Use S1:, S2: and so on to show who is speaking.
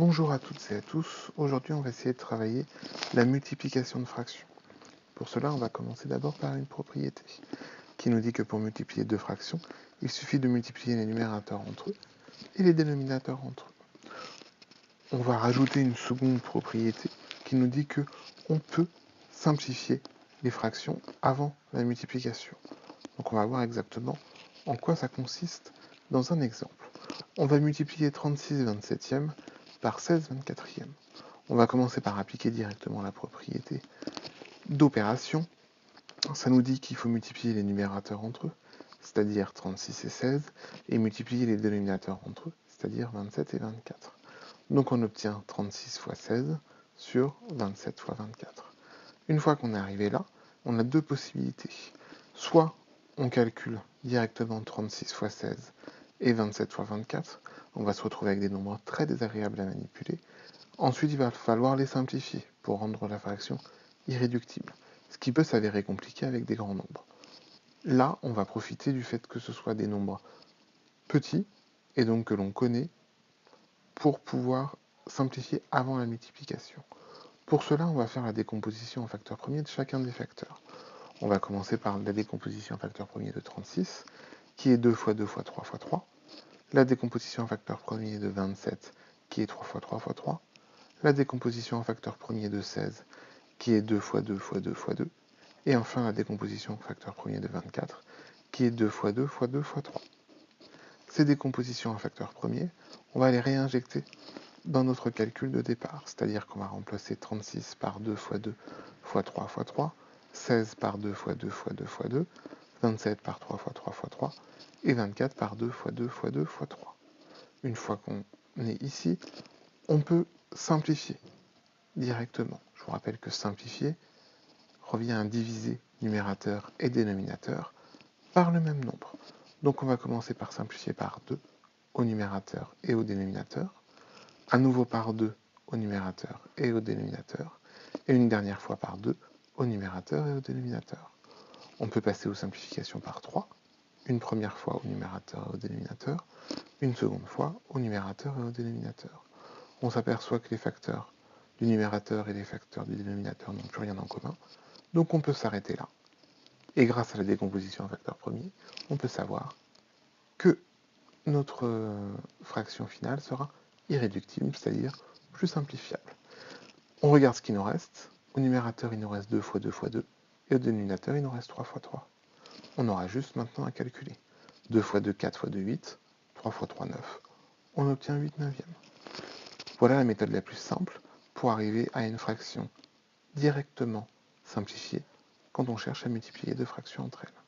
S1: Bonjour à toutes et à tous, aujourd'hui on va essayer de travailler la multiplication de fractions. Pour cela on va commencer d'abord par une propriété qui nous dit que pour multiplier deux fractions, il suffit de multiplier les numérateurs entre eux et les dénominateurs entre eux. On va rajouter une seconde propriété qui nous dit que on peut simplifier les fractions avant la multiplication. Donc on va voir exactement en quoi ça consiste dans un exemple. On va multiplier 36 27e par 16 24e. On va commencer par appliquer directement la propriété d'opération. Ça nous dit qu'il faut multiplier les numérateurs entre eux, c'est-à-dire 36 et 16, et multiplier les dénominateurs entre eux, c'est-à-dire 27 et 24. Donc on obtient 36 fois 16 sur 27 fois 24. Une fois qu'on est arrivé là, on a deux possibilités. Soit on calcule directement 36 fois 16 et 27 fois 24, on va se retrouver avec des nombres très désagréables à manipuler. Ensuite, il va falloir les simplifier pour rendre la fraction irréductible, ce qui peut s'avérer compliqué avec des grands nombres. Là, on va profiter du fait que ce soit des nombres petits, et donc que l'on connaît, pour pouvoir simplifier avant la multiplication. Pour cela, on va faire la décomposition en facteurs premiers de chacun des facteurs. On va commencer par la décomposition en facteur premier de 36, qui est 2 fois 2 fois 3 fois 3. La décomposition en facteur premier de 27, qui est 3 fois 3 fois 3. La décomposition en facteur premier de 16, qui est 2 fois 2 fois 2 fois 2. Et enfin la décomposition en facteur premier de 24, qui est 2 fois 2 fois 2 fois 3. Ces décompositions en facteur premier, on va les réinjecter dans notre calcul de départ, c'est-à-dire qu'on va remplacer 36 par 2 fois 2 fois 3 fois 3, 16 par 2 fois 2 fois 2 fois 2, 27 par 3 fois 3 fois 3, et 24 par 2 fois 2 fois 2 fois 3. Une fois qu'on est ici, on peut simplifier directement. Je vous rappelle que simplifier revient à diviser numérateur et dénominateur par le même nombre. Donc on va commencer par simplifier par 2 au numérateur et au dénominateur, à nouveau par 2 au numérateur et au dénominateur, et une dernière fois par 2 au numérateur et au dénominateur. On peut passer aux simplifications par 3, une première fois au numérateur et au dénominateur, une seconde fois au numérateur et au dénominateur. On s'aperçoit que les facteurs du numérateur et les facteurs du dénominateur n'ont plus rien en commun, donc on peut s'arrêter là. Et grâce à la décomposition en facteur premier, on peut savoir que notre fraction finale sera irréductible, c'est-à-dire plus simplifiable. On regarde ce qui nous reste. Au numérateur, il nous reste 2 fois 2 fois 2, et au dénominateur, il nous reste 3 fois 3. On aura juste maintenant à calculer. 2 fois 2, 4 fois 2, 8, 3 fois 3, 9. On obtient 8 neuvièmes. Voilà la méthode la plus simple pour arriver à une fraction directement simplifiée quand on cherche à multiplier deux fractions entre elles.